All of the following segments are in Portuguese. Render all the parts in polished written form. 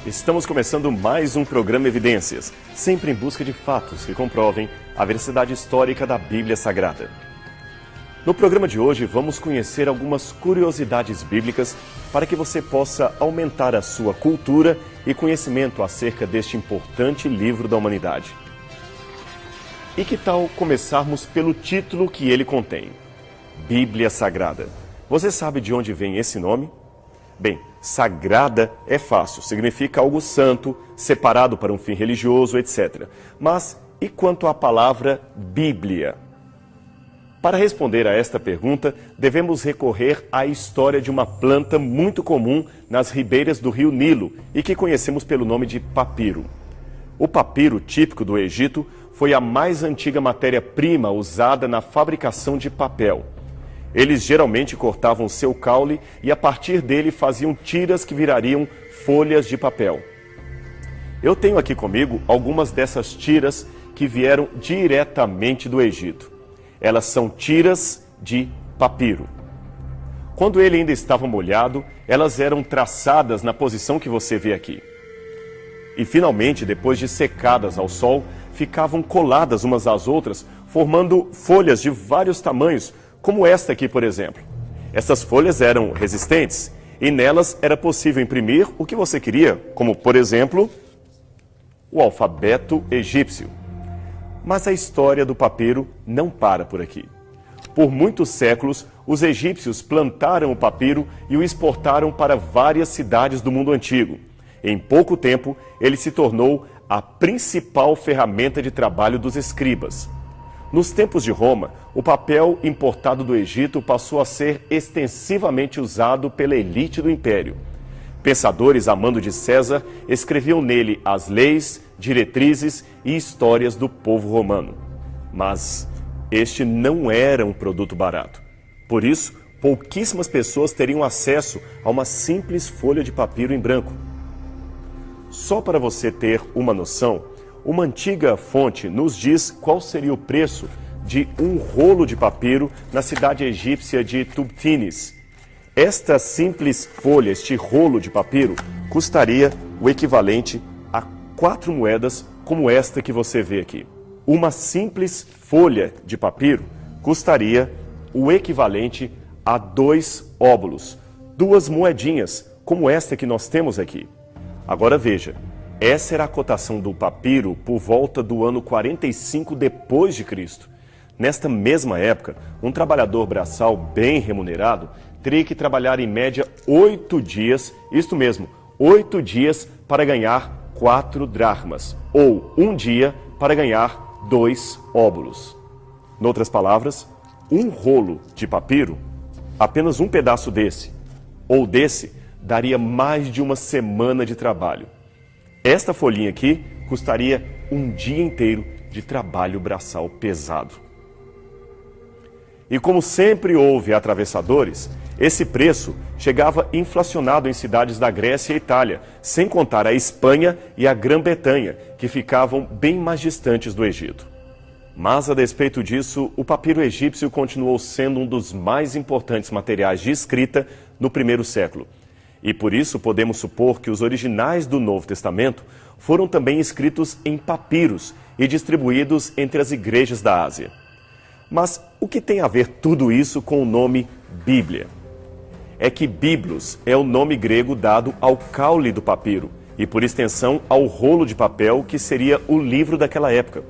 Estamos começando mais um programa Evidências, sempre em busca de fatos que comprovem a veracidade histórica da Bíblia Sagrada. No programa de hoje, vamos conhecer algumas curiosidades bíblicas para que você possa aumentar a sua cultura e conhecimento acerca deste importante livro da humanidade. E que tal começarmos pelo título que ele contém? Bíblia Sagrada. Você sabe de onde vem esse nome? Bem, sagrada é fácil, significa algo santo, separado para um fim religioso, etc. Mas e quanto à palavra Bíblia? Para responder a esta pergunta, devemos recorrer à história de uma planta muito comum nas ribeiras do rio Nilo e que conhecemos pelo nome de papiro. O papiro, típico do Egito, foi a mais antiga matéria-prima usada na fabricação de papel. Eles geralmente cortavam seu caule e a partir dele faziam tiras que virariam folhas de papel. Eu tenho aqui comigo algumas dessas tiras que vieram diretamente do Egito. Elas são tiras de papiro. Quando ele ainda estava molhado, elas eram traçadas na posição que você vê aqui. E finalmente, depois de secadas ao sol, ficavam coladas umas às outras, formando folhas de vários tamanhos, como esta aqui, por exemplo. Essas folhas eram resistentes e nelas era possível imprimir o que você queria, como, por exemplo, o alfabeto egípcio. Mas a história do papiro não para por aqui. Por muitos séculos, os egípcios plantaram o papiro e o exportaram para várias cidades do mundo antigo. Em pouco tempo, ele se tornou a principal ferramenta de trabalho dos escribas. Nos tempos de Roma, o papel importado do Egito passou a ser extensivamente usado pela elite do império. Pensadores a mando de César escreviam nele as leis, diretrizes e histórias do povo romano. Mas este não era um produto barato. Por isso, pouquíssimas pessoas teriam acesso a uma simples folha de papiro em branco. Só para você ter uma noção, uma antiga fonte nos diz qual seria o preço de um rolo de papiro na cidade egípcia de Tubtines. Esta simples folha, este rolo de papiro, custaria o equivalente a 4 moedas como esta que você vê aqui. Uma simples folha de papiro custaria o equivalente a 2 óbulos, 2 moedinhas como esta que nós temos aqui. Agora veja. Essa era a cotação do papiro por volta do ano 45 depois de Cristo. Nesta mesma época, um trabalhador braçal bem remunerado teria que trabalhar em média 8 dias, isto mesmo, 8 dias para ganhar 4 dracmas, ou um dia para ganhar 2 óbulos. Noutras palavras, um rolo de papiro, apenas um pedaço desse, ou desse, daria mais de uma semana de trabalho. Esta folhinha aqui custaria um dia inteiro de trabalho braçal pesado. E como sempre houve atravessadores, esse preço chegava inflacionado em cidades da Grécia e Itália, sem contar a Espanha e a Grã-Bretanha, que ficavam bem mais distantes do Egito. Mas, a despeito disso, o papiro egípcio continuou sendo um dos mais importantes materiais de escrita no primeiro século. E por isso podemos supor que os originais do Novo Testamento foram também escritos em papiros e distribuídos entre as igrejas da Ásia. Mas o que tem a ver tudo isso com o nome Bíblia? É que Biblos é o nome grego dado ao caule do papiro e, por extensão, ao rolo de papel que seria o livro daquela época.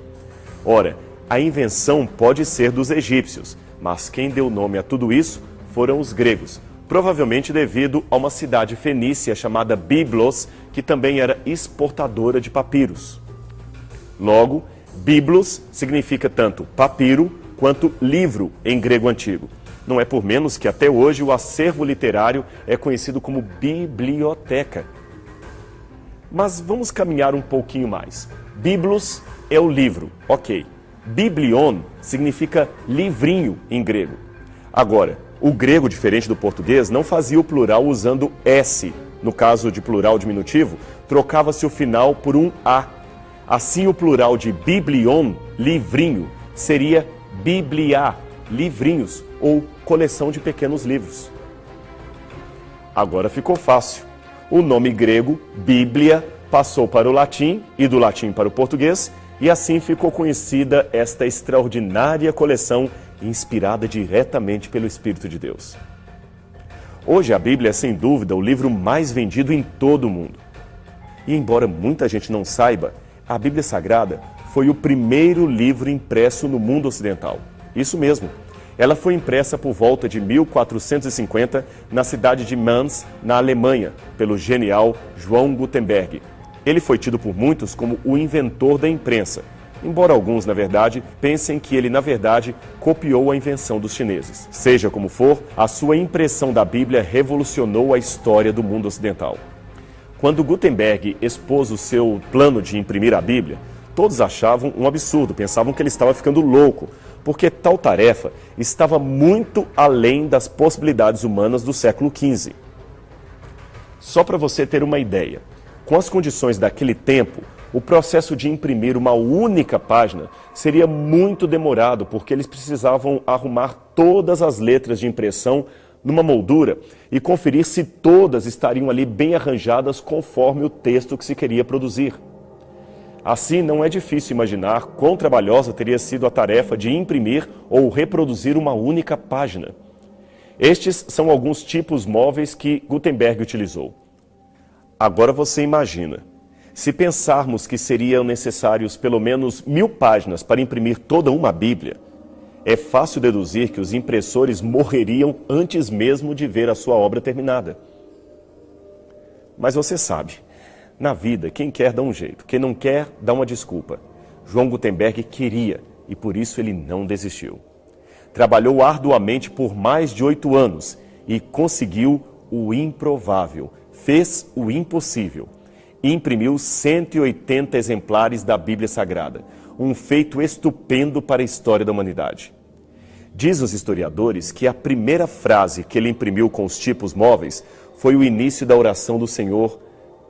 Ora, a invenção pode ser dos egípcios, mas quem deu nome a tudo isso foram os gregos. Provavelmente devido a uma cidade fenícia chamada Byblos, que também era exportadora de papiros. Logo, Biblos significa tanto papiro quanto livro em grego antigo. Não é por menos que até hoje o acervo literário é conhecido como biblioteca. Mas vamos caminhar um pouquinho mais. Biblos é o livro, ok. Biblion significa livrinho em grego. Agora, o grego, diferente do português, não fazia o plural usando S. No caso de plural diminutivo, trocava-se o final por um A. Assim, o plural de biblion, livrinho, seria biblia, livrinhos, ou coleção de pequenos livros. Agora ficou fácil. o nome grego, Bíblia, passou para o latim e do latim para o português, e assim ficou conhecida esta extraordinária coleção inspirada diretamente pelo Espírito de Deus. Hoje a Bíblia é sem dúvida o livro mais vendido em todo o mundo. E embora muita gente não saiba, a Bíblia Sagrada foi o primeiro livro impresso no mundo ocidental. Isso mesmo. Ela foi impressa por volta de 1450 na cidade de Mainz, na Alemanha, pelo genial João Gutenberg. Ele foi tido por muitos como o inventor da imprensa, embora alguns, na verdade, pensem que ele, na verdade, copiou a invenção dos chineses. Seja como for, a sua impressão da Bíblia revolucionou a história do mundo ocidental. Quando Gutenberg expôs o seu plano de imprimir a Bíblia, todos achavam um absurdo, pensavam que ele estava ficando louco, porque tal tarefa estava muito além das possibilidades humanas do século XV. Só para você ter uma ideia, com as condições daquele tempo, o processo de imprimir uma única página seria muito demorado, porque eles precisavam arrumar todas as letras de impressão numa moldura e conferir se todas estariam ali bem arranjadas conforme o texto que se queria produzir. Assim, não é difícil imaginar quão trabalhosa teria sido a tarefa de imprimir ou reproduzir uma única página. Estes são alguns tipos móveis que Gutenberg utilizou. Agora você imagina, se pensarmos que seriam necessários pelo menos 1000 páginas para imprimir toda uma Bíblia, é fácil deduzir que os impressores morreriam antes mesmo de ver a sua obra terminada. Mas você sabe, na vida, quem quer dá um jeito, quem não quer dá uma desculpa. João Gutenberg queria e por isso ele não desistiu. Trabalhou arduamente por mais de 8 anos e conseguiu o improvável, fez o impossível. Imprimiu 180 exemplares da Bíblia Sagrada, um feito estupendo para a história da humanidade. Diz os historiadores que a primeira frase que ele imprimiu com os tipos móveis foi o início da oração do Senhor: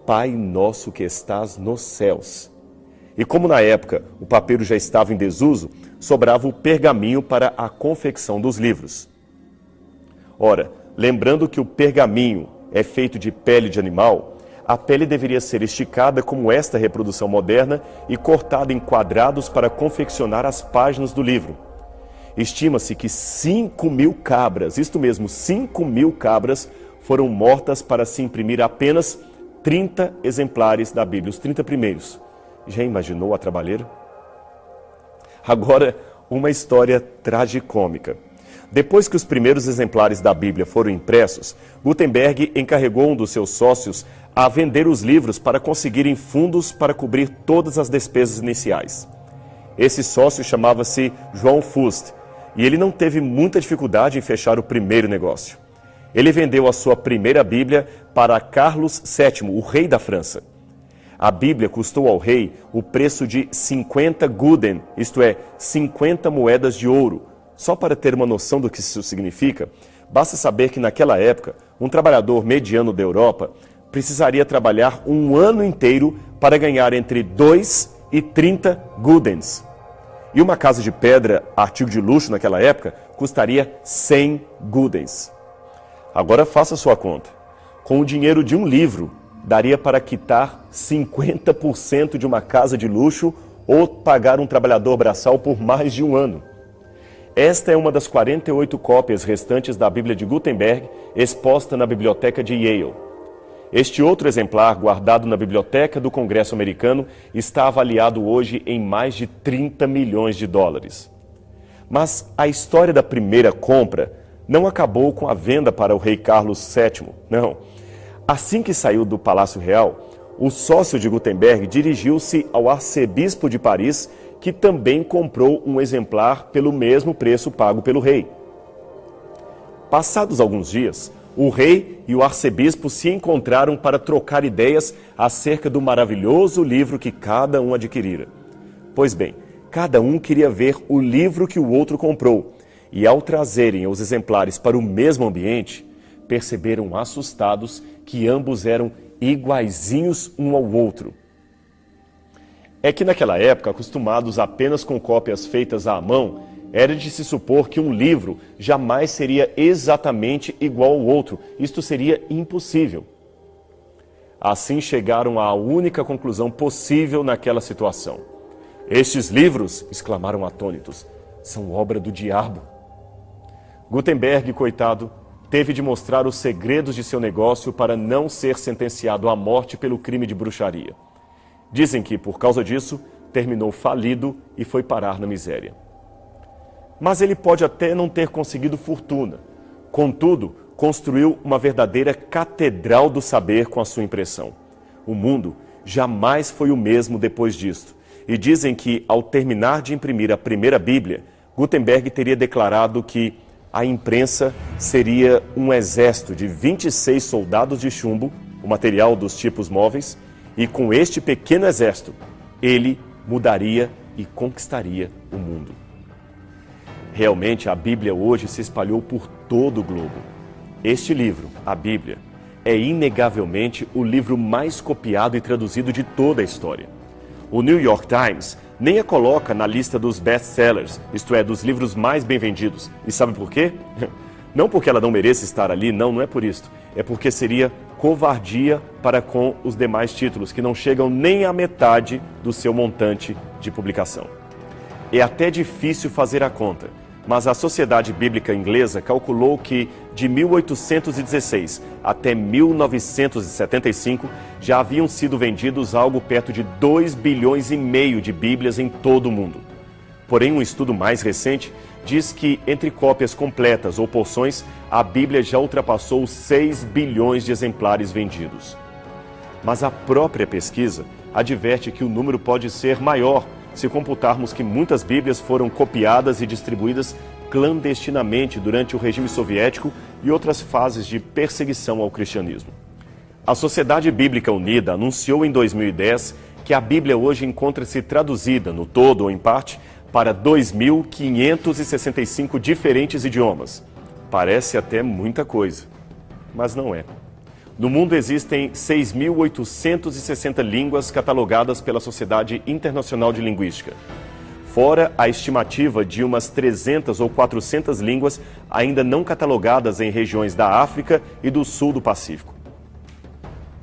Pai nosso que estás nos céus. E como na época o papiro já estava em desuso, sobrava o pergaminho para a confecção dos livros. Ora, lembrando que o pergaminho é feito de pele de animal, a pele deveria ser esticada como esta reprodução moderna e cortada em quadrados para confeccionar as páginas do livro. Estima-se que 5.000 cabras, isto mesmo, 5.000 cabras, foram mortas para se imprimir apenas 30 exemplares da Bíblia, os 30 primeiros. Já imaginou a trabalheira? Agora, uma história tragicômica. Depois que os primeiros exemplares da Bíblia foram impressos, Gutenberg encarregou um dos seus sócios a vender os livros para conseguirem fundos para cobrir todas as despesas iniciais. Esse sócio chamava-se João Fust, e ele não teve muita dificuldade em fechar o primeiro negócio. Ele vendeu a sua primeira Bíblia para Carlos VII, o rei da França. A Bíblia custou ao rei o preço de 50 Gulden, isto é, 50 moedas de ouro. Só para ter uma noção do que isso significa, basta saber que naquela época, um trabalhador mediano da Europa precisaria trabalhar um ano inteiro para ganhar entre 2 e 30 Guldens. E uma casa de pedra, artigo de luxo naquela época, custaria 100 Guldens. Agora faça sua conta. Com o dinheiro de um livro, daria para quitar 50% de uma casa de luxo ou pagar um trabalhador braçal por mais de um ano. Esta é uma das 48 cópias restantes da Bíblia de Gutenberg, exposta na biblioteca de Yale. Este outro exemplar, guardado na biblioteca do Congresso americano, está avaliado hoje em mais de 30 milhões de dólares. Mas a história da primeira compra não acabou com a venda para o rei Carlos VII, não. Assim que saiu do Palácio Real, o sócio de Gutenberg dirigiu-se ao arcebispo de Paris, que também comprou um exemplar pelo mesmo preço pago pelo rei. Passados alguns dias, o rei e o arcebispo se encontraram para trocar ideias acerca do maravilhoso livro que cada um adquirira. Pois bem, cada um queria ver o livro que o outro comprou, e ao trazerem os exemplares para o mesmo ambiente, perceberam assustados que ambos eram iguaizinhos um ao outro. É que naquela época, acostumados apenas com cópias feitas à mão, era de se supor que um livro jamais seria exatamente igual ao outro. Isto seria impossível. assim chegaram à única conclusão possível naquela situação. Estes livros, exclamaram atônitos, são obra do diabo. Gutenberg, coitado, teve de mostrar os segredos de seu negócio para não ser sentenciado à morte pelo crime de bruxaria. Dizem que, por causa disso, terminou falido e foi parar na miséria. Mas ele pode até não ter conseguido fortuna. Contudo, construiu uma verdadeira catedral do saber com a sua impressão. O mundo jamais foi o mesmo depois disto. E dizem que, ao terminar de imprimir a primeira Bíblia, Gutenberg teria declarado que a imprensa seria um exército de 26 soldados de chumbo, o material dos tipos móveis, e com este pequeno exército, ele mudaria e conquistaria o mundo. Realmente, a Bíblia hoje se espalhou por todo o globo. Este livro, a Bíblia, é inegavelmente o livro mais copiado e traduzido de toda a história. O New York Times nem a coloca na lista dos best-sellers, isto é, dos livros mais bem vendidos. E sabe por quê? Não porque ela não mereça estar ali, não é por isso. É porque seria covardia para com os demais títulos, que não chegam nem à metade do seu montante de publicação. É até difícil fazer a conta, mas a Sociedade Bíblica Inglesa calculou que de 1816 até 1975 já haviam sido vendidos algo perto de 2,5 bilhões de Bíblias em todo o mundo. Porém, um estudo mais recente diz que, entre cópias completas ou porções, a Bíblia já ultrapassou os 6 bilhões de exemplares vendidos. Mas a própria pesquisa adverte que o número pode ser maior se computarmos que muitas Bíblias foram copiadas e distribuídas clandestinamente durante o regime soviético e outras fases de perseguição ao cristianismo. A Sociedade Bíblica Unida anunciou em 2010 que a Bíblia hoje encontra-se traduzida, no todo ou em parte, para 2.565 diferentes idiomas. Parece até muita coisa, mas não é. No mundo existem 6.860 línguas catalogadas pela Sociedade Internacional de Linguística, fora a estimativa de umas 300 ou 400 línguas ainda não catalogadas em regiões da África e do sul do Pacífico.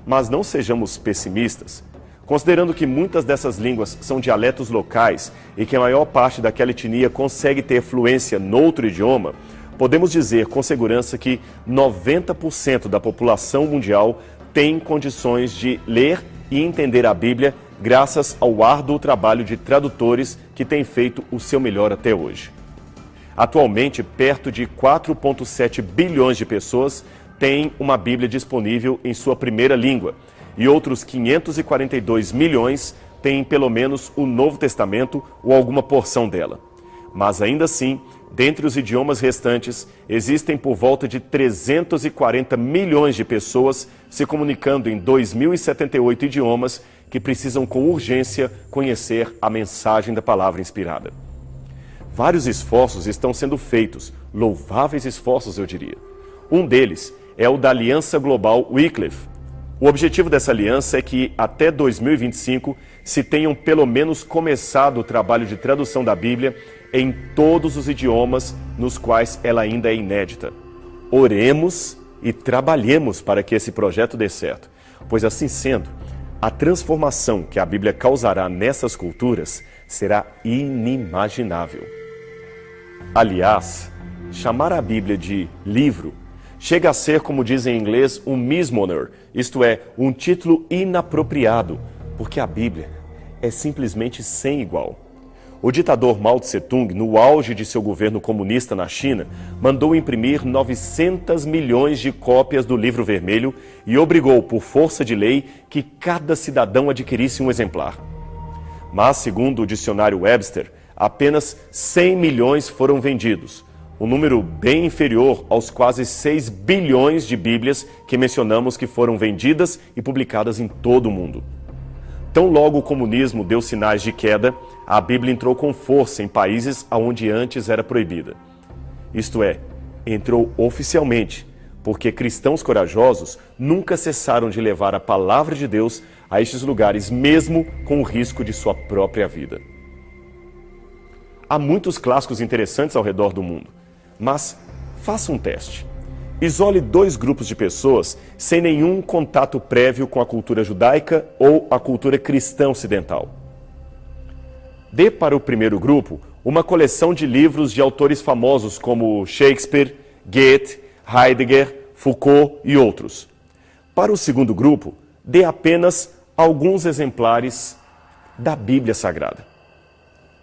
Mas não sejamos pessimistas. Considerando que muitas dessas línguas são dialetos locais e que a maior parte daquela etnia consegue ter fluência noutro idioma, podemos dizer com segurança que 90% da população mundial tem condições de ler e entender a Bíblia graças ao árduo trabalho de tradutores que têm feito o seu melhor até hoje. Atualmente, perto de 4,7 bilhões de pessoas têm uma Bíblia disponível em sua primeira língua e outros 542 milhões têm pelo menos o Novo Testamento ou alguma porção dela. Mas ainda assim, dentre os idiomas restantes, existem por volta de 340 milhões de pessoas se comunicando em 2.078 idiomas que precisam com urgência conhecer a mensagem da palavra inspirada. Vários esforços estão sendo feitos, louváveis esforços eu diria. Um deles é o da Aliança Global Wycliffe. O objetivo dessa aliança é que até 2025 se tenham pelo menos começado o trabalho de tradução da Bíblia em todos os idiomas nos quais ela ainda é inédita. Oremos e trabalhemos para que esse projeto dê certo, pois assim sendo, a transformação que a Bíblia causará nessas culturas será inimaginável. Aliás, chamar a Bíblia de livro chega a ser, como dizem em inglês, um misnomer, isto é, um título inapropriado, porque a Bíblia é simplesmente sem igual. O ditador Mao Tse-tung, no auge de seu governo comunista na China, mandou imprimir 900 milhões de cópias do Livro Vermelho e obrigou, por força de lei, que cada cidadão adquirisse um exemplar. Mas, segundo o dicionário Webster, apenas 100 milhões foram vendidos, um número bem inferior aos quase 6 bilhões de Bíblias que mencionamos que foram vendidas e publicadas em todo o mundo. Tão logo o comunismo deu sinais de queda, a Bíblia entrou com força em países onde antes era proibida. Isto é, entrou oficialmente, porque cristãos corajosos nunca cessaram de levar a palavra de Deus a estes lugares, mesmo com o risco de sua própria vida. Há muitos clássicos interessantes ao redor do mundo, mas faça um teste. Isole dois grupos de pessoas sem nenhum contato prévio com a cultura judaica ou a cultura cristã ocidental. Dê para o primeiro grupo uma coleção de livros de autores famosos como Shakespeare, Goethe, Heidegger, Foucault e outros. Para o segundo grupo, dê apenas alguns exemplares da Bíblia Sagrada.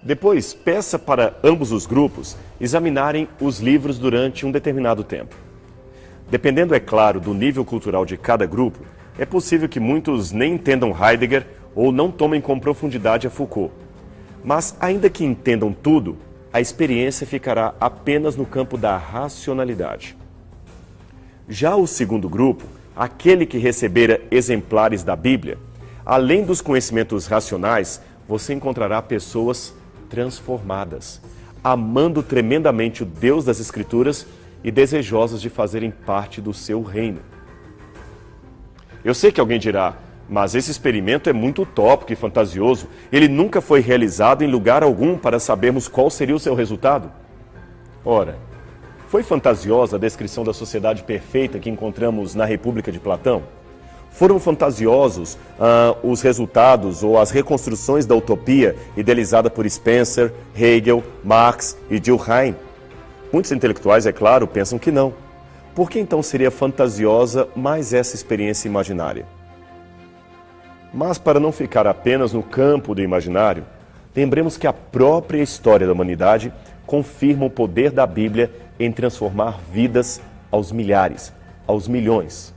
Depois, peça para ambos os grupos examinarem os livros durante um determinado tempo. Dependendo, é claro, do nível cultural de cada grupo, é possível que muitos nem entendam Heidegger ou não tomem com profundidade a Foucault. Mas, ainda que entendam tudo, a experiência ficará apenas no campo da racionalidade. Já o segundo grupo, aquele que recebera exemplares da Bíblia, além dos conhecimentos racionais, você encontrará pessoas transformadas, amando tremendamente o Deus das Escrituras e desejosas de fazerem parte do seu reino. Eu sei que alguém dirá, mas esse experimento é muito utópico e fantasioso. Ele nunca foi realizado em lugar algum para sabermos qual seria o seu resultado. Ora, foi fantasiosa a descrição da sociedade perfeita que encontramos na República de Platão? Foram fantasiosos os resultados ou as reconstruções da utopia idealizada por Spencer, Hegel, Marx e Durkheim? Muitos intelectuais, é claro, pensam que não. Por que então seria fantasiosa mais essa experiência imaginária? Mas para não ficar apenas no campo do imaginário, lembremos que a própria história da humanidade confirma o poder da Bíblia em transformar vidas aos milhares, aos milhões.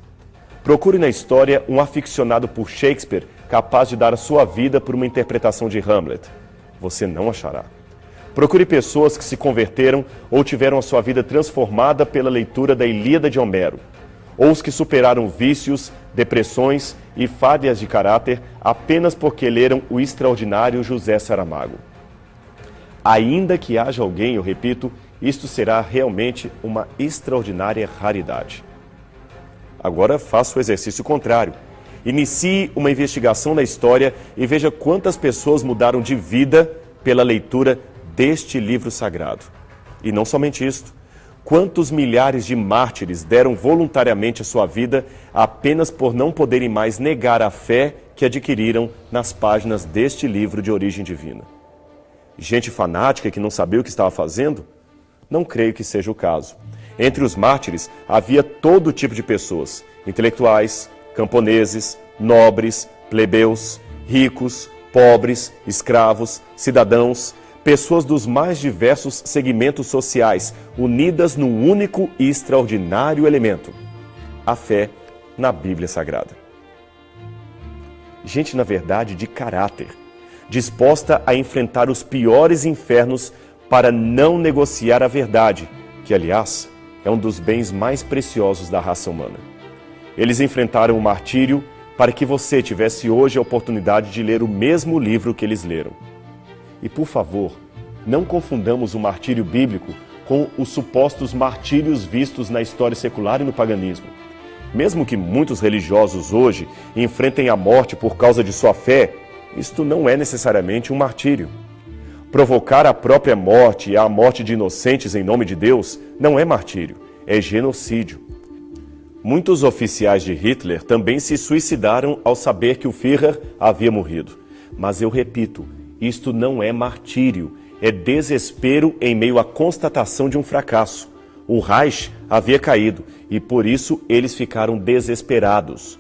Procure na história um aficionado por Shakespeare capaz de dar a sua vida por uma interpretação de Hamlet. Você não achará. Procure pessoas que se converteram ou tiveram a sua vida transformada pela leitura da Ilíada de Homero, ou os que superaram vícios, depressões e falhas de caráter apenas porque leram o extraordinário José Saramago. Ainda que haja alguém, eu repito, isto será realmente uma extraordinária raridade. Agora faça o exercício contrário. Inicie uma investigação na história e veja quantas pessoas mudaram de vida pela leitura deste livro sagrado. E não somente isto. Quantos milhares de mártires deram voluntariamente a sua vida apenas por não poderem mais negar a fé que adquiriram nas páginas deste livro de origem divina? Gente fanática que não sabia o que estava fazendo? Não creio que seja o caso. Entre os mártires havia todo tipo de pessoas, intelectuais, camponeses, nobres, plebeus, ricos, pobres, escravos, cidadãos, pessoas dos mais diversos segmentos sociais, unidas num único e extraordinário elemento: a fé na Bíblia Sagrada. Gente, na verdade, de caráter, disposta a enfrentar os piores infernos para não negociar a verdade, que, aliás, é um dos bens mais preciosos da raça humana. Eles enfrentaram o martírio para que você tivesse hoje a oportunidade de ler o mesmo livro que eles leram. E, por favor, não confundamos o martírio bíblico com os supostos martírios vistos na história secular e no paganismo. Mesmo que muitos religiosos hoje enfrentem a morte por causa de sua fé, isto não é necessariamente um martírio. Provocar a própria morte e a morte de inocentes em nome de Deus não é martírio, é genocídio. Muitos oficiais de Hitler também se suicidaram ao saber que o Führer havia morrido. Mas eu repito, isto não é martírio, é desespero em meio à constatação de um fracasso. O Reich havia caído e por isso eles ficaram desesperados.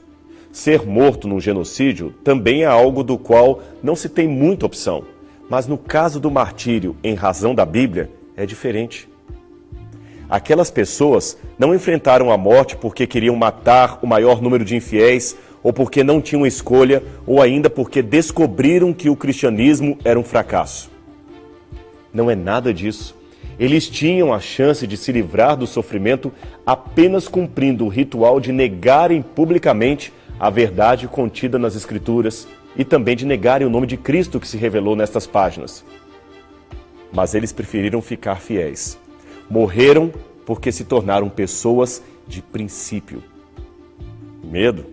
Ser morto num genocídio também é algo do qual não se tem muita opção. Mas no caso do martírio, em razão da Bíblia, é diferente. Aquelas pessoas não enfrentaram a morte porque queriam matar o maior número de infiéis, ou porque não tinham escolha, ou ainda porque descobriram que o cristianismo era um fracasso. Não é nada disso. Eles tinham a chance de se livrar do sofrimento apenas cumprindo o ritual de negarem publicamente a verdade contida nas Escrituras, e também de negarem o nome de Cristo que se revelou nestas páginas. Mas eles preferiram ficar fiéis. Morreram porque se tornaram pessoas de princípio. Medo?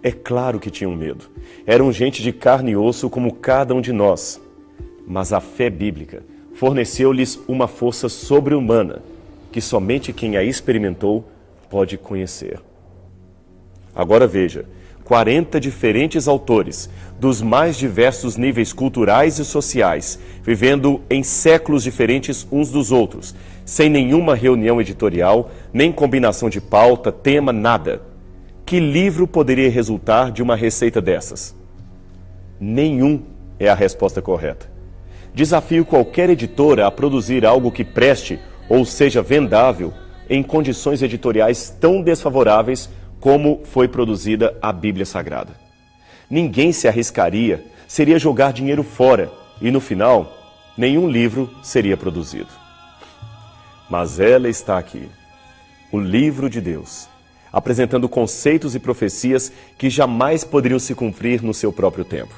É claro que tinham medo. Eram gente de carne e osso como cada um de nós. Mas a fé bíblica forneceu-lhes uma força sobre-humana que somente quem a experimentou pode conhecer. Agora veja, 40 diferentes autores, dos mais diversos níveis culturais e sociais, vivendo em séculos diferentes uns dos outros, sem nenhuma reunião editorial, nem combinação de pauta, tema, nada. Que livro poderia resultar de uma receita dessas? Nenhum é a resposta correta. Desafio qualquer editora a produzir algo que preste ou seja vendável em condições editoriais tão desfavoráveis como foi produzida a Bíblia Sagrada. Ninguém se arriscaria, seria jogar dinheiro fora e, no final, nenhum livro seria produzido. Mas ela está aqui, o livro de Deus, apresentando conceitos e profecias que jamais poderiam se cumprir no seu próprio tempo.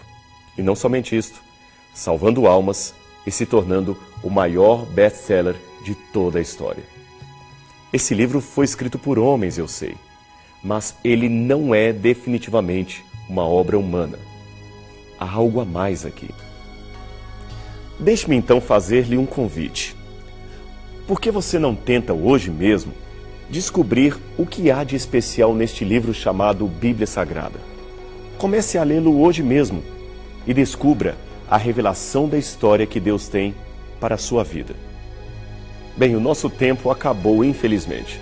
E não somente isto, salvando almas e se tornando o maior best-seller de toda a história. Esse livro foi escrito por homens, eu sei, mas ele não é definitivamente uma obra humana. Há algo a mais aqui. Deixe-me então fazer-lhe um convite. Por que você não tenta hoje mesmo descobrir o que há de especial neste livro chamado Bíblia Sagrada? Comece a lê-lo hoje mesmo e descubra a revelação da história que Deus tem para a sua vida. Bem, o nosso tempo acabou, infelizmente.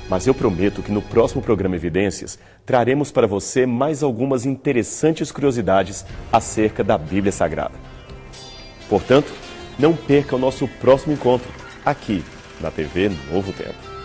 Mas eu prometo que no próximo programa Evidências traremos para você mais algumas interessantes curiosidades acerca da Bíblia Sagrada. Portanto, não perca o nosso próximo encontro aqui na TV Novo Tempo.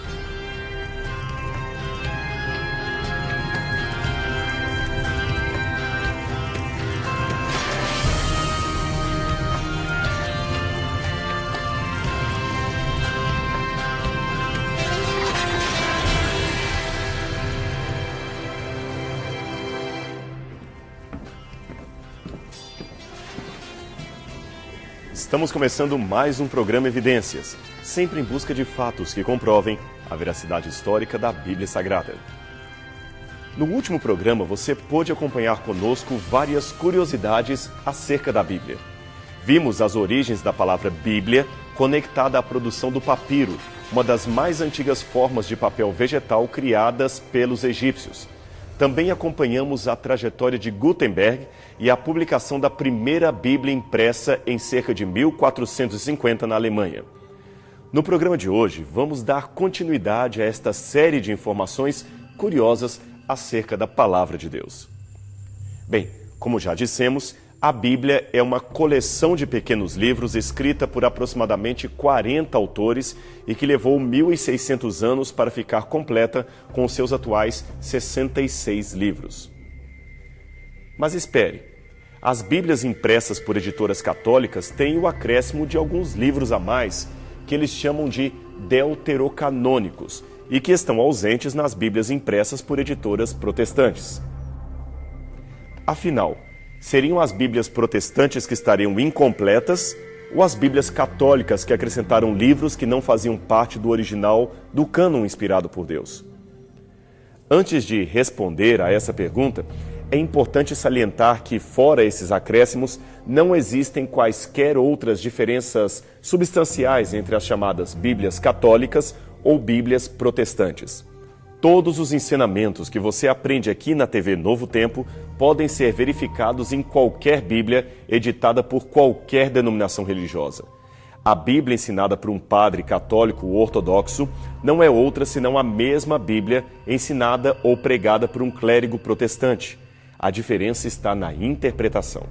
Estamos começando mais um programa Evidências, sempre em busca de fatos que comprovem a veracidade histórica da Bíblia Sagrada. No último programa, você pôde acompanhar conosco várias curiosidades acerca da Bíblia. Vimos as origens da palavra Bíblia conectada à produção do papiro, uma das mais antigas formas de papel vegetal criadas pelos egípcios. Também acompanhamos a trajetória de Gutenberg e a publicação da primeira Bíblia impressa em cerca de 1450 na Alemanha. No programa de hoje, vamos dar continuidade a esta série de informações curiosas acerca da Palavra de Deus. Bem, como já dissemos, a Bíblia é uma coleção de pequenos livros escrita por aproximadamente 40 autores e que levou 1.600 anos para ficar completa com os seus atuais 66 livros. Mas espere, as Bíblias impressas por editoras católicas têm o acréscimo de alguns livros a mais que eles chamam de deuterocanônicos e que estão ausentes nas Bíblias impressas por editoras protestantes. Afinal, seriam as Bíblias protestantes que estariam incompletas ou as Bíblias católicas que acrescentaram livros que não faziam parte do original do cânon inspirado por Deus? Antes de responder a essa pergunta, é importante salientar que, fora esses acréscimos, não existem quaisquer outras diferenças substanciais entre as chamadas Bíblias católicas ou Bíblias protestantes. Todos os ensinamentos que você aprende aqui na TV Novo Tempo podem ser verificados em qualquer Bíblia editada por qualquer denominação religiosa. A Bíblia ensinada por um padre católico ou ortodoxo não é outra senão a mesma Bíblia ensinada ou pregada por um clérigo protestante. A diferença está na interpretação.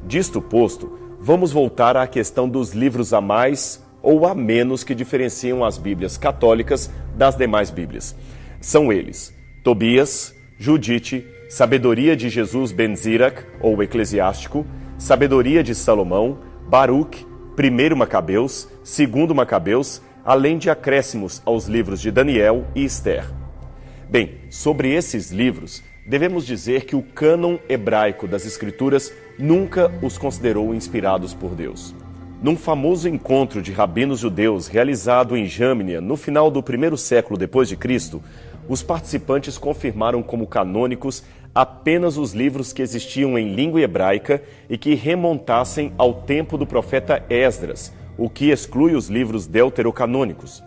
Disto posto, vamos voltar à questão dos livros a mais ou a menos que diferenciam as Bíblias católicas das demais Bíblias. São eles: Tobias, Judite, Sabedoria de Jesus ben Sirach, ou Eclesiástico, Sabedoria de Salomão, Baruch, 1 Macabeus, 2 Macabeus, além de acréscimos aos livros de Daniel e Esther. Bem, sobre esses livros, devemos dizer que o cânon hebraico das Escrituras nunca os considerou inspirados por Deus. Num famoso encontro de rabinos judeus realizado em Jâmnia no final do 1º século depois de Cristo, os participantes confirmaram como canônicos apenas os livros que existiam em língua hebraica e que remontassem ao tempo do profeta Esdras, o que exclui os livros deuterocanônicos.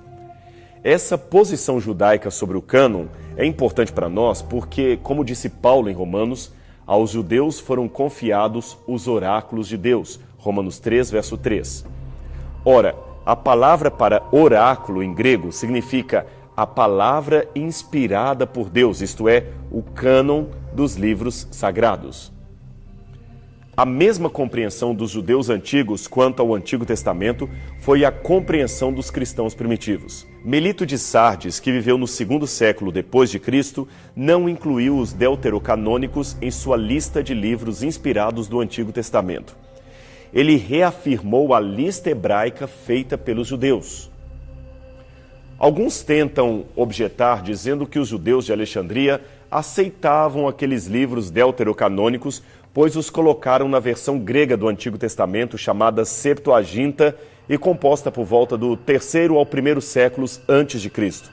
Essa posição judaica sobre o cânon é importante para nós porque, como disse Paulo em Romanos, aos judeus foram confiados os oráculos de Deus. Romanos 3, verso 3. Ora, a palavra para oráculo em grego significa a palavra inspirada por Deus, isto é, o cânon dos livros sagrados. A mesma compreensão dos judeus antigos quanto ao Antigo Testamento foi a compreensão dos cristãos primitivos. Melito de Sardes, que viveu no segundo século depois de Cristo, não incluiu os deuterocanônicos em sua lista de livros inspirados do Antigo Testamento. Ele reafirmou a lista hebraica feita pelos judeus. Alguns tentam objetar dizendo que os judeus de Alexandria aceitavam aqueles livros deuterocanônicos, pois os colocaram na versão grega do Antigo Testamento, chamada Septuaginta, e composta por volta do 3º ao 1º séculos antes de Cristo.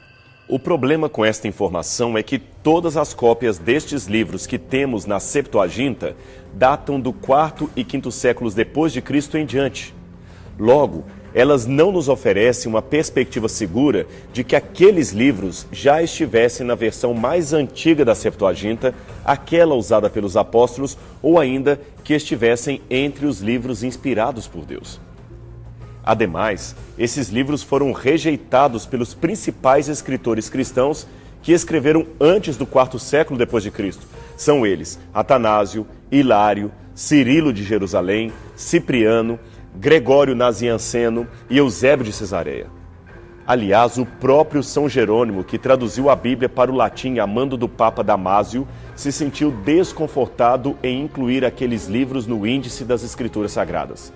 O problema com esta informação é que todas as cópias destes livros que temos na Septuaginta datam do 4º e 5º séculos depois de Cristo em diante. Logo, elas não nos oferecem uma perspectiva segura de que aqueles livros já estivessem na versão mais antiga da Septuaginta, aquela usada pelos apóstolos, ou ainda que estivessem entre os livros inspirados por Deus. Ademais, esses livros foram rejeitados pelos principais escritores cristãos que escreveram antes do 4º século depois de Cristo. São eles Atanásio, Hilário, Cirilo de Jerusalém, Cipriano, Gregório Nazianceno e Eusébio de Cesareia. Aliás, o próprio São Jerônimo, que traduziu a Bíblia para o latim a mando do Papa Damásio, se sentiu desconfortado em incluir aqueles livros no índice das Escrituras Sagradas.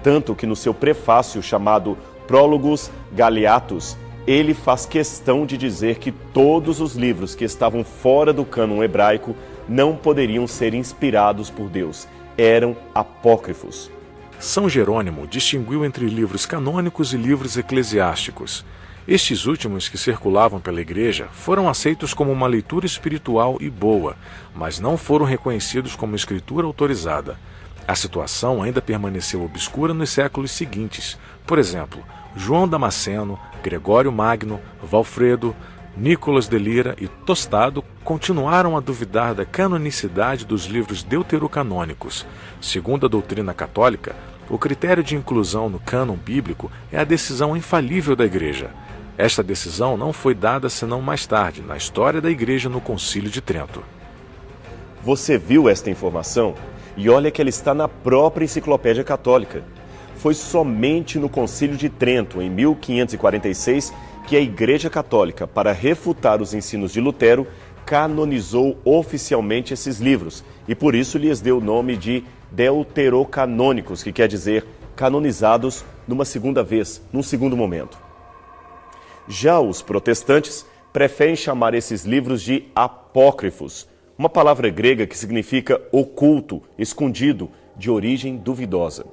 Tanto que no seu prefácio chamado Prólogos Galeatus, ele faz questão de dizer que todos os livros que estavam fora do cânon hebraico não poderiam ser inspirados por Deus, eram apócrifos. São Jerônimo distinguiu entre livros canônicos e livros eclesiásticos. Estes últimos, que circulavam pela igreja, foram aceitos como uma leitura espiritual e boa, mas não foram reconhecidos como escritura autorizada. A situação ainda permaneceu obscura nos séculos seguintes. Por exemplo, João Damasceno, Gregório Magno, Valfredo, Nicolas de Lira e Tostado continuaram a duvidar da canonicidade dos livros deuterocanônicos. Segundo a doutrina católica, o critério de inclusão no cânon bíblico é a decisão infalível da Igreja. Esta decisão não foi dada senão mais tarde, na história da Igreja no Concílio de Trento. Você viu esta informação? E olha que ela está na própria Enciclopédia Católica. Foi somente no Concílio de Trento, em 1546, que a Igreja Católica, para refutar os ensinos de Lutero, canonizou oficialmente esses livros e por isso lhes deu o nome de deuterocanônicos, que quer dizer canonizados numa segunda vez, num segundo momento. Já os protestantes preferem chamar esses livros de apócrifos, uma palavra grega que significa oculto, escondido, de origem duvidosa.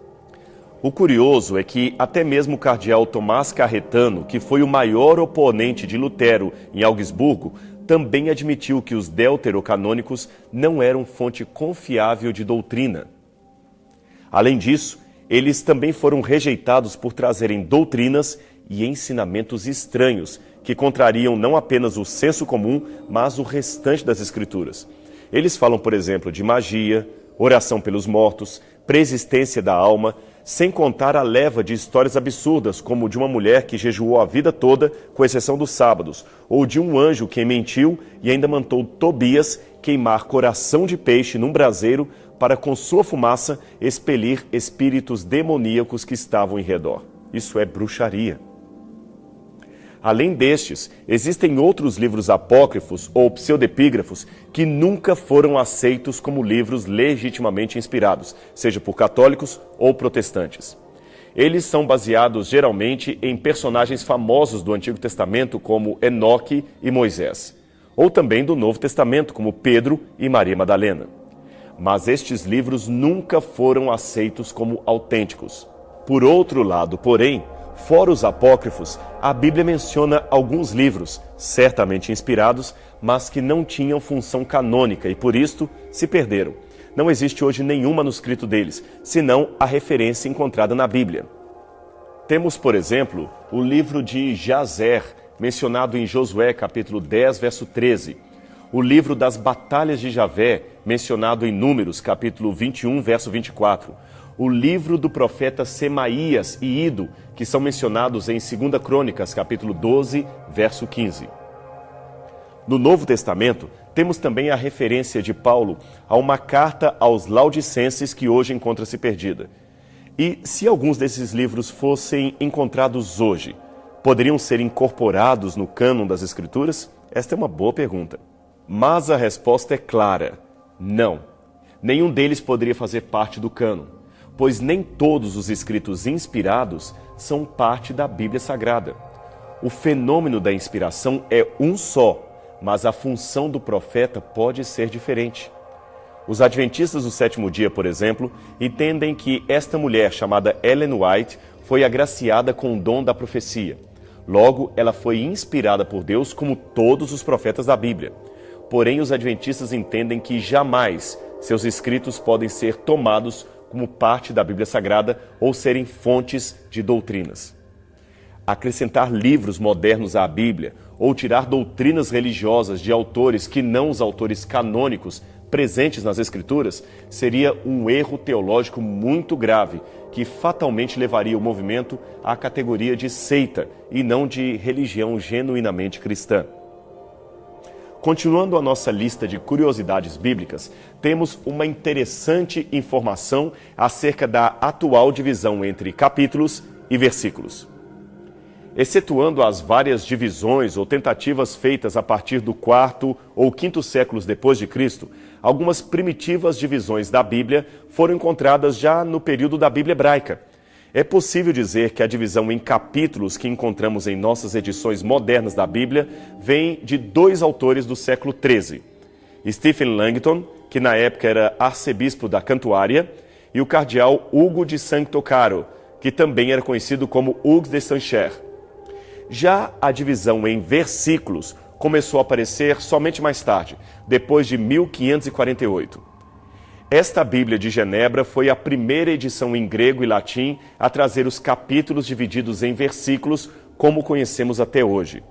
O curioso é que até mesmo o cardeal Tomás Carretano, que foi o maior oponente de Lutero em Augsburgo, também admitiu que os deuterocanônicos não eram fonte confiável de doutrina. Além disso, eles também foram rejeitados por trazerem doutrinas e ensinamentos estranhos, que contrariam não apenas o senso comum, mas o restante das Escrituras. Eles falam, por exemplo, de magia, oração pelos mortos, preexistência da alma, sem contar a leva de histórias absurdas, como de uma mulher que jejuou a vida toda, com exceção dos sábados, ou de um anjo que mentiu e ainda mandou Tobias queimar coração de peixe num braseiro para, com sua fumaça, expelir espíritos demoníacos que estavam em redor. Isso é bruxaria. Além destes, existem outros livros apócrifos ou pseudepígrafos que nunca foram aceitos como livros legitimamente inspirados, seja por católicos ou protestantes. Eles são baseados geralmente em personagens famosos do Antigo Testamento, como Enoque e Moisés, ou também do Novo Testamento, como Pedro e Maria Madalena. Mas estes livros nunca foram aceitos como autênticos. Por outro lado, porém, fora os apócrifos, a Bíblia menciona alguns livros, certamente inspirados, mas que não tinham função canônica e, por isto, se perderam. Não existe hoje nenhum manuscrito deles, senão a referência encontrada na Bíblia. Temos, por exemplo, o livro de Jazer, mencionado em Josué, capítulo 10, verso 13. O livro das batalhas de Javé, mencionado em Números, capítulo 21, verso 24. O livro do profeta Semaías e Ido, que são mencionados em 2 Crônicas, capítulo 12, verso 15. No Novo Testamento, temos também a referência de Paulo a uma carta aos Laodicenses que hoje encontra-se perdida. E se alguns desses livros fossem encontrados hoje, poderiam ser incorporados no cânon das Escrituras? Esta é uma boa pergunta. Mas a resposta é clara: não. Nenhum deles poderia fazer parte do cânon, pois nem todos os escritos inspirados são parte da Bíblia Sagrada. O fenômeno da inspiração é um só, mas a função do profeta pode ser diferente. Os adventistas do sétimo dia, por exemplo, entendem que esta mulher, chamada Ellen White, foi agraciada com o dom da profecia. Logo, ela foi inspirada por Deus como todos os profetas da Bíblia. Porém, os adventistas entendem que jamais seus escritos podem ser tomados como parte da Bíblia Sagrada ou serem fontes de doutrinas. Acrescentar livros modernos à Bíblia ou tirar doutrinas religiosas de autores que não os autores canônicos presentes nas Escrituras seria um erro teológico muito grave que fatalmente levaria o movimento à categoria de seita e não de religião genuinamente cristã. Continuando a nossa lista de curiosidades bíblicas, temos uma interessante informação acerca da atual divisão entre capítulos e versículos. Excetuando as várias divisões ou tentativas feitas a partir do quarto ou quinto séculos depois de Cristo, algumas primitivas divisões da Bíblia foram encontradas já no período da Bíblia hebraica. É possível dizer que a divisão em capítulos que encontramos em nossas edições modernas da Bíblia vem de dois autores do século XIII. Stephen Langton, que na época era arcebispo da Cantuária, e o cardeal Hugo de Sancto Caro, que também era conhecido como Hugues de Saint-Cher. Já a divisão em versículos começou a aparecer somente mais tarde, depois de 1548. Esta Bíblia de Genebra foi a primeira edição em grego e latim a trazer os capítulos divididos em versículos como conhecemos até hoje.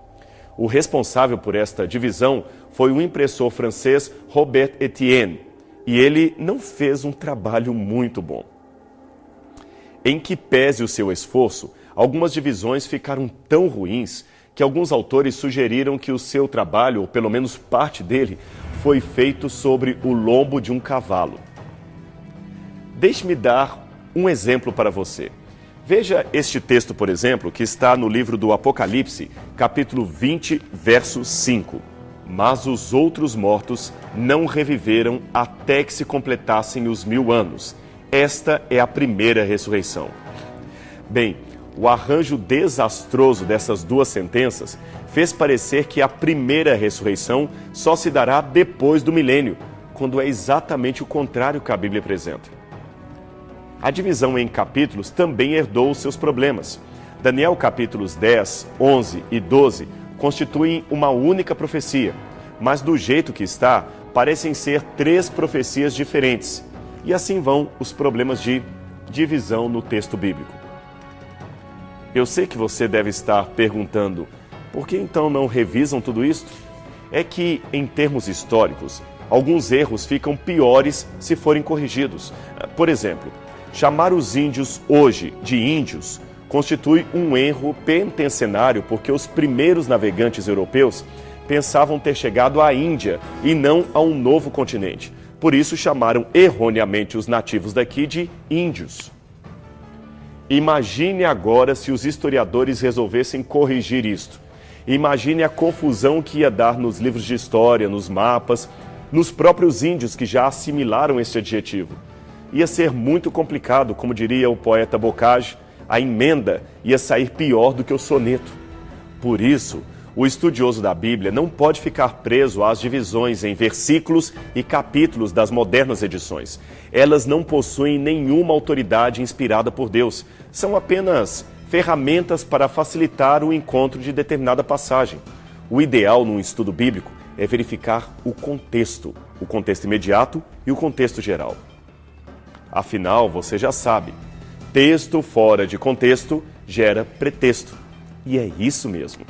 O responsável por esta divisão foi o impressor francês Robert Etienne, e ele não fez um trabalho muito bom. Em que pese o seu esforço, algumas divisões ficaram tão ruins que alguns autores sugeriram que o seu trabalho, ou pelo menos parte dele, foi feito sobre o lombo de um cavalo. Deixe-me dar um exemplo para você. Veja este texto, por exemplo, que está no livro do Apocalipse, capítulo 20, verso 5. Mas os outros mortos não reviveram até que se completassem os 1000 anos. Esta é a primeira ressurreição. Bem, o arranjo desastroso dessas duas sentenças fez parecer que a primeira ressurreição só se dará depois do milênio, quando é exatamente o contrário que a Bíblia apresenta. A divisão em capítulos também herdou seus problemas. Daniel capítulos 10, 11 e 12 constituem uma única profecia, mas do jeito que está, parecem ser 3 profecias diferentes. E assim vão os problemas de divisão no texto bíblico. Eu sei que você deve estar perguntando, por que então não revisam tudo isso? É que, em termos históricos, alguns erros ficam piores se forem corrigidos. Por exemplo, chamar os índios hoje de índios constitui um erro pentencenário porque os primeiros navegantes europeus pensavam ter chegado à Índia e não a um novo continente. Por isso chamaram erroneamente os nativos daqui de índios. Imagine agora se os historiadores resolvessem corrigir isto. Imagine a confusão que ia dar nos livros de história, nos mapas, nos próprios índios que já assimilaram este adjetivo. Ia ser muito complicado, como diria o poeta Bocage, a emenda ia sair pior do que o soneto. Por isso, o estudioso da Bíblia não pode ficar preso às divisões em versículos e capítulos das modernas edições. Elas não possuem nenhuma autoridade inspirada por Deus. São apenas ferramentas para facilitar o encontro de determinada passagem. O ideal num estudo bíblico é verificar o contexto imediato e o contexto geral. Afinal, você já sabe, texto fora de contexto gera pretexto. E é isso mesmo.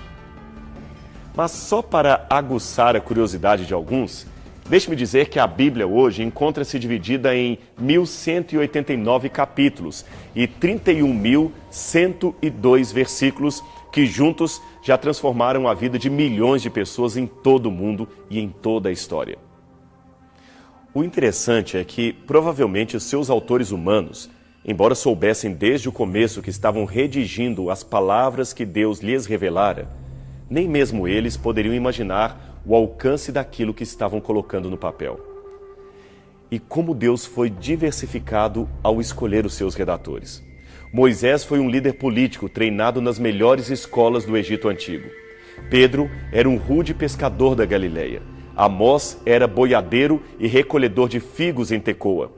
Mas só para aguçar a curiosidade de alguns, deixe-me dizer que a Bíblia hoje encontra-se dividida em 1.189 capítulos e 31.102 versículos que juntos já transformaram a vida de milhões de pessoas em todo o mundo e em toda a história. O interessante é que, provavelmente, os seus autores humanos, embora soubessem desde o começo que estavam redigindo as palavras que Deus lhes revelara, nem mesmo eles poderiam imaginar o alcance daquilo que estavam colocando no papel. E como Deus foi diversificado ao escolher os seus redatores. Moisés foi um líder político treinado nas melhores escolas do Egito Antigo. Pedro era um rude pescador da Galileia. Amós era boiadeiro e recolhedor de figos em Tecoa.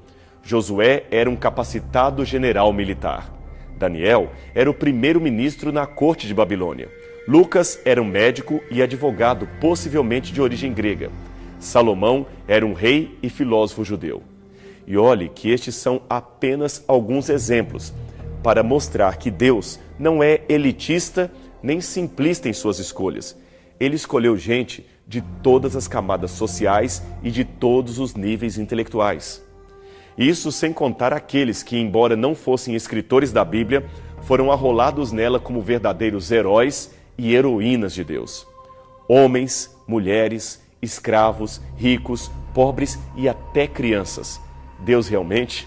Josué era um capacitado general militar. Daniel era o primeiro-ministro na corte de Babilônia. Lucas era um médico e advogado, possivelmente de origem grega. Salomão era um rei e filósofo judeu. E olhe que estes são apenas alguns exemplos para mostrar que Deus não é elitista nem simplista em suas escolhas. Ele escolheu gente de todas as camadas sociais e de todos os níveis intelectuais. Isso sem contar aqueles que, embora não fossem escritores da Bíblia, foram arrolados nela como verdadeiros heróis e heroínas de Deus. Homens, mulheres, escravos, ricos, pobres e até crianças. Deus realmente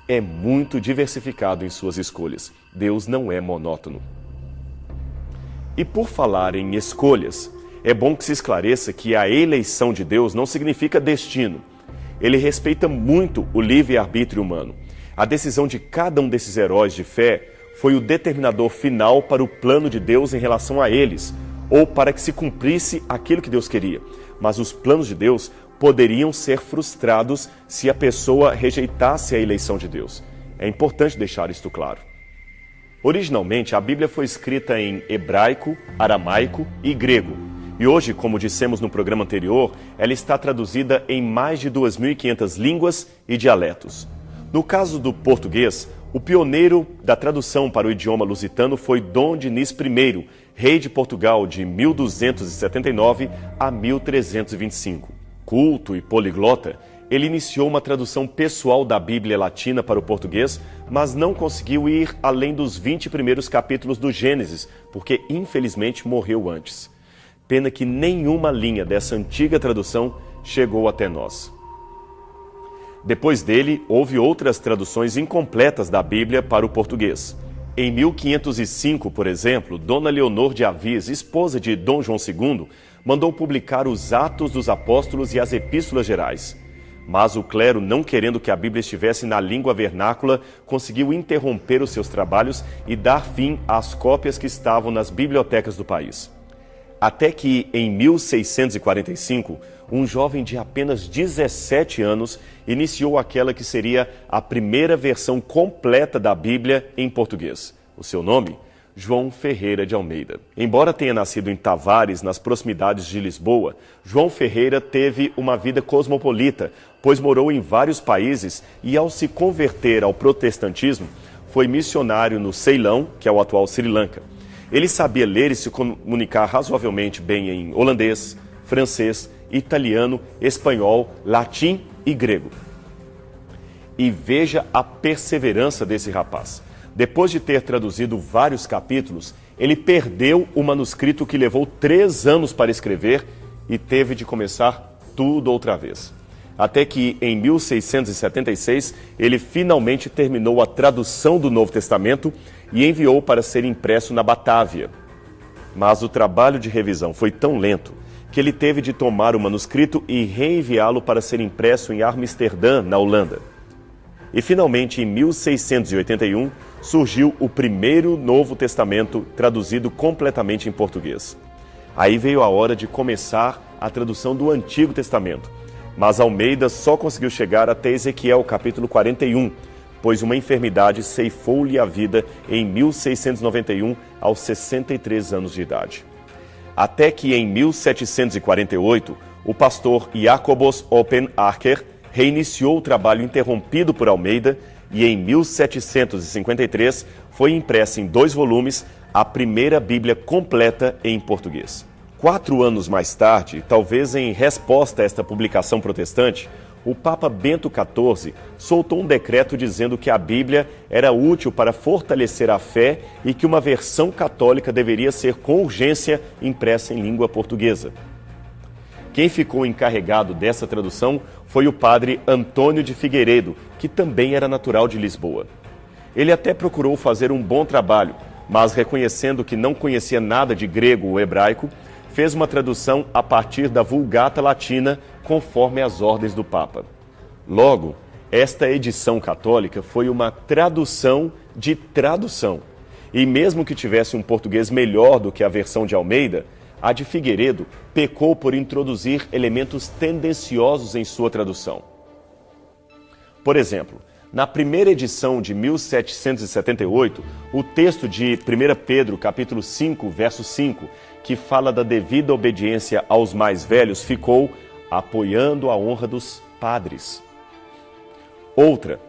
é muito diversificado em suas escolhas. Deus não é monótono. E por falar em escolhas, é bom que se esclareça que a eleição de Deus não significa destino. Ele respeita muito o livre-arbítrio humano. A decisão de cada um desses heróis de fé foi o determinador final para o plano de Deus em relação a eles, ou para que se cumprisse aquilo que Deus queria. Mas os planos de Deus poderiam ser frustrados se a pessoa rejeitasse a eleição de Deus. É importante deixar isto claro. Originalmente, a Bíblia foi escrita em hebraico, aramaico e grego. E hoje, como dissemos no programa anterior, ela está traduzida em mais de 2.500 línguas e dialetos. No caso do português, o pioneiro da tradução para o idioma lusitano foi Dom Dinis I, rei de Portugal de 1279 a 1325. Culto e poliglota, ele iniciou uma tradução pessoal da Bíblia latina para o português, mas não conseguiu ir além dos 20 primeiros capítulos do Gênesis, porque infelizmente morreu antes. Pena que nenhuma linha dessa antiga tradução chegou até nós. Depois dele, houve outras traduções incompletas da Bíblia para o português. Em 1505, por exemplo, Dona Leonor de Avis, esposa de Dom João II, mandou publicar os Atos dos Apóstolos e as Epístolas Gerais. Mas o clero, não querendo que a Bíblia estivesse na língua vernácula, conseguiu interromper os seus trabalhos e dar fim às cópias que estavam nas bibliotecas do país. Até que, em 1645, um jovem de apenas 17 anos iniciou aquela que seria a primeira versão completa da Bíblia em português. O seu nome? João Ferreira de Almeida. Embora tenha nascido em Tavares, nas proximidades de Lisboa, João Ferreira teve uma vida cosmopolita, pois morou em vários países e, ao se converter ao protestantismo, foi missionário no Ceilão, que é o atual Sri Lanka. Ele sabia ler e se comunicar razoavelmente bem em holandês, francês, italiano, espanhol, latim e grego. E veja a perseverança desse rapaz. Depois de ter traduzido vários capítulos, ele perdeu o manuscrito que levou 3 anos para escrever e teve de começar tudo outra vez. Até que, em 1676, ele finalmente terminou a tradução do Novo Testamento e enviou para ser impresso na Batávia. Mas o trabalho de revisão foi tão lento que ele teve de tomar o manuscrito e reenviá-lo para ser impresso em Amsterdã, na Holanda. E finalmente, em 1681, surgiu o primeiro Novo Testamento traduzido completamente em português. Aí veio a hora de começar a tradução do Antigo Testamento. Mas Almeida só conseguiu chegar até Ezequiel, capítulo 41, pois uma enfermidade ceifou-lhe a vida em 1691, aos 63 anos de idade. Até que em 1748, o pastor Jacobus Open Archer reiniciou o trabalho interrompido por Almeida e em 1753 foi impressa em 2 volumes a primeira Bíblia completa em português. 4 anos mais tarde, talvez em resposta a esta publicação protestante, o Papa Bento XIV soltou um decreto dizendo que a Bíblia era útil para fortalecer a fé e que uma versão católica deveria ser com urgência impressa em língua portuguesa. Quem ficou encarregado dessa tradução foi o padre Antônio de Figueiredo, que também era natural de Lisboa. Ele até procurou fazer um bom trabalho, mas reconhecendo que não conhecia nada de grego ou hebraico, fez uma tradução a partir da Vulgata Latina, conforme as ordens do Papa. Logo, esta edição católica foi uma tradução de tradução. E mesmo que tivesse um português melhor do que a versão de Almeida, a de Figueiredo pecou por introduzir elementos tendenciosos em sua tradução. Por exemplo, na primeira edição de 1778, o texto de 1 Pedro, capítulo 5, verso 5, que fala da devida obediência aos mais velhos, ficou apoiando a honra dos padres. Outra,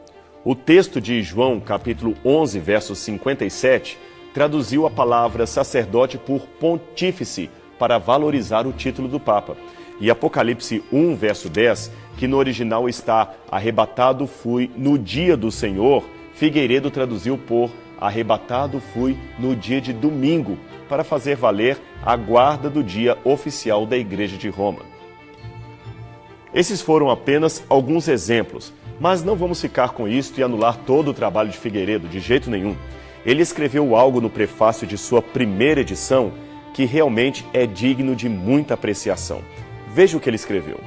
o texto de João, capítulo 11, verso 57, traduziu a palavra sacerdote por pontífice, para valorizar o título do Papa. E Apocalipse 1, verso 10, que no original está arrebatado fui no dia do Senhor, Figueiredo traduziu por arrebatado fui no dia de domingo, para fazer valer a guarda do dia oficial da Igreja de Roma. Esses foram apenas alguns exemplos, mas não vamos ficar com isto e anular todo o trabalho de Figueiredo, de jeito nenhum. Ele escreveu algo no prefácio de sua primeira edição que realmente é digno de muita apreciação. Veja o que ele escreveu.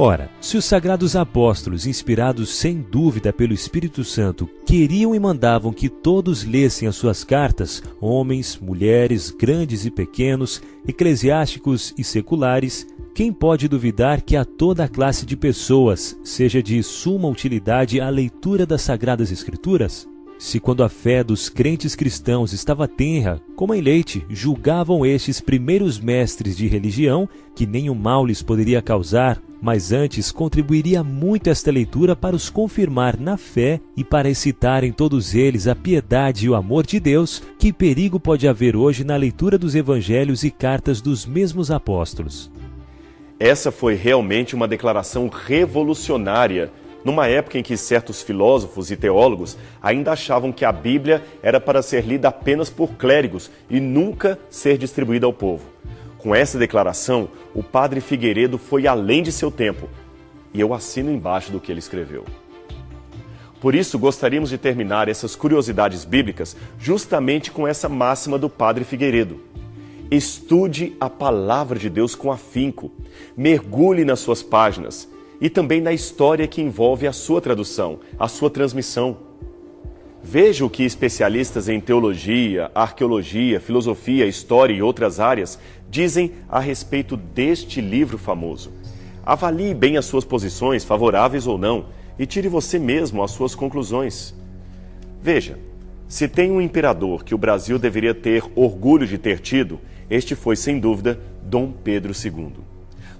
Ora, se os sagrados apóstolos, inspirados sem dúvida pelo Espírito Santo, queriam e mandavam que todos lessem as suas cartas, homens, mulheres, grandes e pequenos, eclesiásticos e seculares, quem pode duvidar que a toda a classe de pessoas seja de suma utilidade a leitura das Sagradas Escrituras? Se quando a fé dos crentes cristãos estava tenra, como em leite, julgavam estes primeiros mestres de religião que nenhum mal lhes poderia causar, mas antes contribuiria muito esta leitura para os confirmar na fé e para excitar em todos eles a piedade e o amor de Deus, que perigo pode haver hoje na leitura dos evangelhos e cartas dos mesmos apóstolos. Essa foi realmente uma declaração revolucionária, numa época em que certos filósofos e teólogos ainda achavam que a Bíblia era para ser lida apenas por clérigos e nunca ser distribuída ao povo. Com essa declaração, o padre Figueiredo foi além de seu tempo, e eu assino embaixo do que ele escreveu. Por isso, gostaríamos de terminar essas curiosidades bíblicas justamente com essa máxima do padre Figueiredo. Estude a palavra de Deus com afinco, mergulhe nas suas páginas, e também na história que envolve a sua tradução, a sua transmissão. Veja o que especialistas em teologia, arqueologia, filosofia, história e outras áreas dizem a respeito deste livro famoso. Avalie bem as suas posições, favoráveis ou não, e tire você mesmo as suas conclusões. Veja, se tem um imperador que o Brasil deveria ter orgulho de ter tido, este foi, sem dúvida, Dom Pedro II.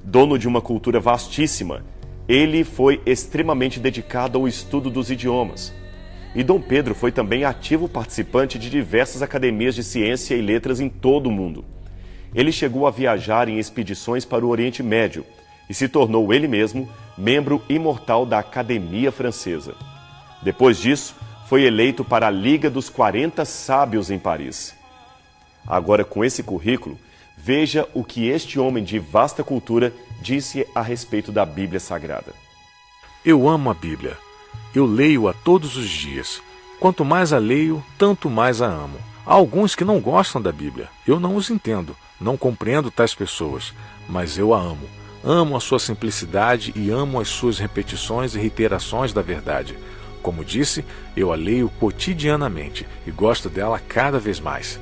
Dono de uma cultura vastíssima, ele foi extremamente dedicado ao estudo dos idiomas. E Dom Pedro foi também ativo participante de diversas academias de ciência e letras em todo o mundo. Ele chegou a viajar em expedições para o Oriente Médio e se tornou ele mesmo membro imortal da Academia Francesa. Depois disso, foi eleito para a Liga dos 40 Sábios em Paris. Agora, com esse currículo, veja o que este homem de vasta cultura disse a respeito da Bíblia Sagrada. Eu amo a Bíblia. Eu leio-a todos os dias. Quanto mais a leio, tanto mais a amo. Há alguns que não gostam da Bíblia. Eu não os entendo, não compreendo tais pessoas, mas eu a amo. Amo a sua simplicidade e amo as suas repetições e reiterações da verdade. Como disse, eu a leio cotidianamente e gosto dela cada vez mais.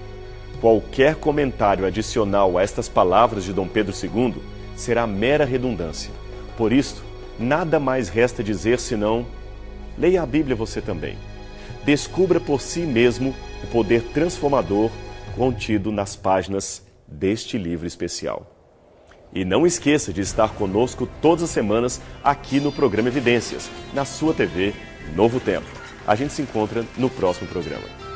Qualquer comentário adicional a estas palavras de Dom Pedro II será mera redundância. Por isto, nada mais resta dizer senão: leia a Bíblia você também. Descubra por si mesmo o poder transformador contido nas páginas deste livro especial. E não esqueça de estar conosco todas as semanas aqui no programa Evidências, na sua TV Novo Tempo. A gente se encontra no próximo programa.